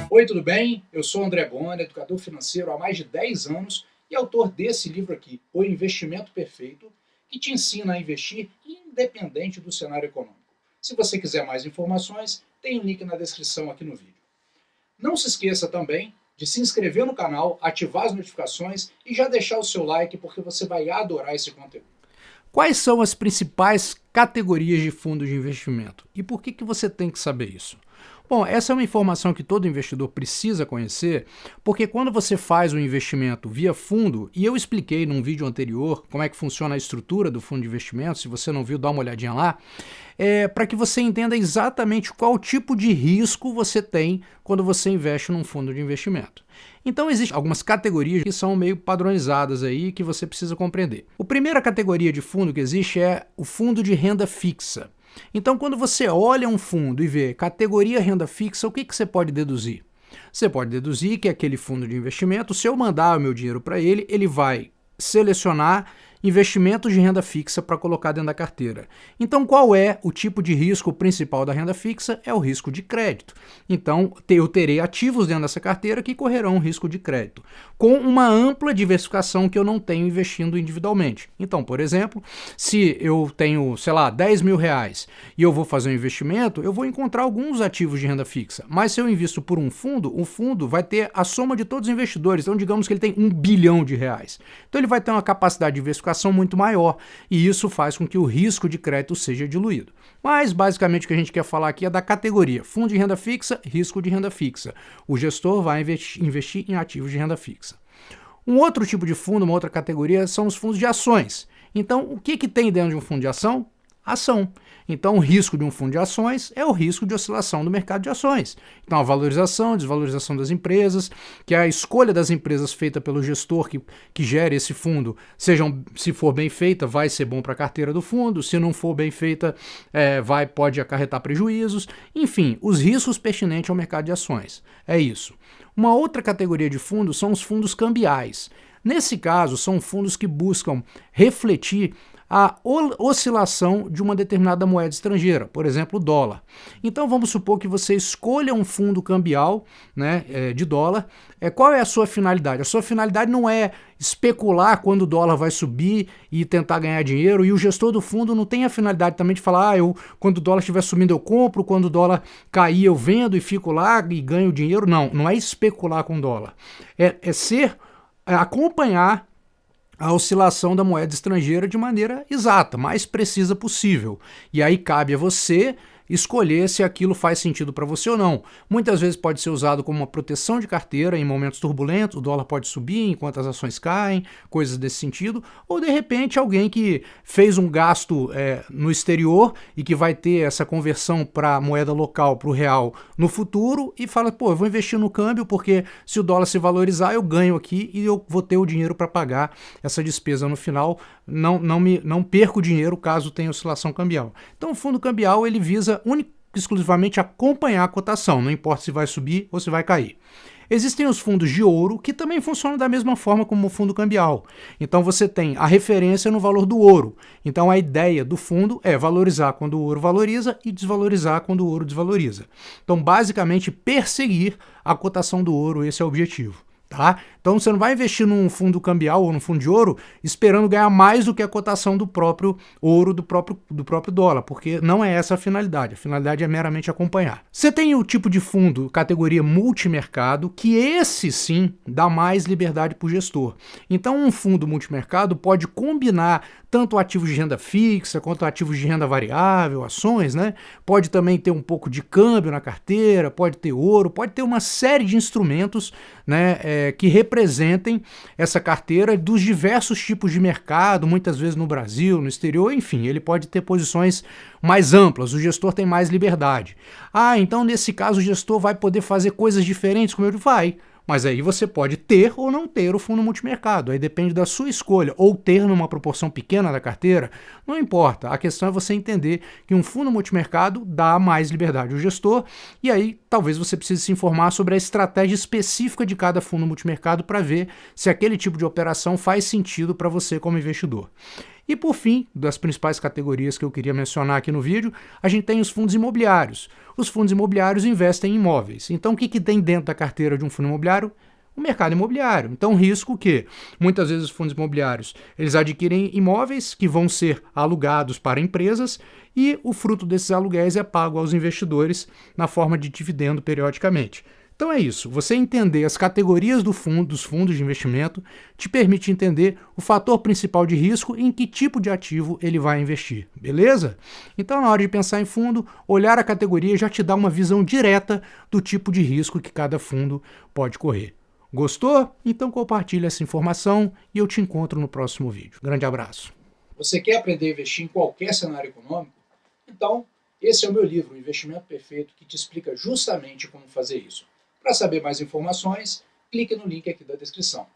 Oi, tudo bem? Eu sou André Bona, educador financeiro há mais de 10 anos e autor desse livro aqui, O Investimento Perfeito, que te ensina a investir independente do cenário econômico. Se você quiser mais informações, tem um link na descrição aqui no vídeo. Não se esqueça também de se inscrever no canal, ativar as notificações e já deixar o seu like porque você vai adorar esse conteúdo. Quais são as principais categorias de fundos de investimento? E por que você tem que saber isso? Bom, essa é uma informação que todo investidor precisa conhecer, porque quando você faz um investimento via fundo, e eu expliquei num vídeo anterior como é que funciona a estrutura do fundo de investimento, se você não viu, dá uma olhadinha lá, para que você entenda exatamente qual tipo de risco você tem quando você investe num fundo de investimento. Então existem algumas categorias que são meio padronizadas aí que você precisa compreender. A primeira categoria de fundo que existe é o fundo de renda fixa. Então, quando você olha um fundo e vê categoria renda fixa, o que você pode deduzir? Você pode deduzir que aquele fundo de investimento, se eu mandar o meu dinheiro para ele, ele vai selecionar investimentos de renda fixa para colocar dentro da carteira. Então, qual é o tipo de risco principal da renda fixa? É o risco de crédito. Então, eu terei ativos dentro dessa carteira que correrão risco de crédito, com uma ampla diversificação que eu não tenho investindo individualmente. Então, por exemplo, se eu tenho, sei lá, 10 mil reais e eu vou fazer um investimento, eu vou encontrar alguns ativos de renda fixa. Mas se eu invisto por um fundo, o fundo vai ter a soma de todos os investidores. Então, digamos que ele tem 1 bilhão de reais. Então, ele vai ter uma capacidade de diversificação muito maior, e isso faz com que o risco de crédito seja diluído. Mas, basicamente, o que a gente quer falar aqui é da categoria fundo de renda fixa, risco de renda fixa. O gestor vai investir em ativos de renda fixa. Um outro tipo de fundo, uma outra categoria, são os fundos de ações. Então, o que tem dentro de um fundo de ação? Ação. Então, o risco de um fundo de ações é o risco de oscilação do mercado de ações. Então, a valorização, desvalorização das empresas, que é a escolha das empresas feita pelo gestor que gera esse fundo, se for bem feita, vai ser bom para a carteira do fundo, se não for bem feita, pode acarretar prejuízos. Enfim, os riscos pertinentes ao mercado de ações. É isso. Uma outra categoria de fundos são os fundos cambiais. Nesse caso, são fundos que buscam refletir a oscilação de uma determinada moeda estrangeira, por exemplo, o dólar. Então vamos supor que você escolha um fundo cambial, né, de dólar. Qual é a sua finalidade? A sua finalidade não é especular quando o dólar vai subir e tentar ganhar dinheiro, e o gestor do fundo não tem a finalidade também de falar, quando o dólar estiver subindo eu compro, quando o dólar cair eu vendo e fico lá e ganho dinheiro. Não é especular com o dólar. Acompanhar a oscilação da moeda estrangeira de maneira exata, mais precisa possível. E aí cabe a você escolher se aquilo faz sentido para você ou não. Muitas vezes pode ser usado como uma proteção de carteira em momentos turbulentos, o dólar pode subir enquanto as ações caem, coisas desse sentido, ou de repente alguém que fez um gasto no exterior e que vai ter essa conversão para moeda local, para o real no futuro e fala, eu vou investir no câmbio porque se o dólar se valorizar eu ganho aqui e eu vou ter o dinheiro para pagar essa despesa no final, não perco dinheiro caso tenha oscilação cambial. Então o fundo cambial ele visa exclusivamente acompanhar a cotação, não importa se vai subir ou se vai cair. Existem os fundos de ouro, que também funcionam da mesma forma como o fundo cambial. Então você tem a referência no valor do ouro. Então a ideia do fundo é valorizar quando o ouro valoriza e desvalorizar quando o ouro desvaloriza. Então basicamente perseguir a cotação do ouro, esse é o objetivo. Tá? Então você não vai investir num fundo cambial ou num fundo de ouro esperando ganhar mais do que a cotação do próprio ouro, do próprio dólar, porque não é essa a finalidade é meramente acompanhar. Você tem o tipo de fundo, categoria multimercado, que esse sim dá mais liberdade para o gestor. Então um fundo multimercado pode combinar tanto ativos de renda fixa quanto ativos de renda variável, ações, né? Pode também ter um pouco de câmbio na carteira, pode ter ouro, pode ter uma série de instrumentos, né, que representem essa carteira dos diversos tipos de mercado, muitas vezes no Brasil, no exterior, enfim, ele pode ter posições mais amplas, o gestor tem mais liberdade. Então nesse caso o gestor vai poder fazer coisas diferentes, como eu digo, vai. Mas aí você pode ter ou não ter o fundo multimercado, aí depende da sua escolha, ou ter numa proporção pequena da carteira, não importa. A questão é você entender que um fundo multimercado dá mais liberdade ao gestor, e aí talvez você precise se informar sobre a estratégia específica de cada fundo multimercado para ver se aquele tipo de operação faz sentido para você como investidor. E por fim, das principais categorias que eu queria mencionar aqui no vídeo, a gente tem os fundos imobiliários. Os fundos imobiliários investem em imóveis. Então o que tem dentro da carteira de um fundo imobiliário? O mercado imobiliário. Então, risco que muitas vezes os fundos imobiliários eles adquirem imóveis que vão ser alugados para empresas e o fruto desses aluguéis é pago aos investidores na forma de dividendo periodicamente. Então é isso, você entender as categorias dos fundos de investimento te permite entender o fator principal de risco e em que tipo de ativo ele vai investir, beleza? Então na hora de pensar em fundo, olhar a categoria já te dá uma visão direta do tipo de risco que cada fundo pode correr. Gostou? Então compartilhe essa informação e eu te encontro no próximo vídeo. Grande abraço. Você quer aprender a investir em qualquer cenário econômico? Então, esse é o meu livro, O Investimento Perfeito, que te explica justamente como fazer isso. Para saber mais informações, clique no link aqui da descrição.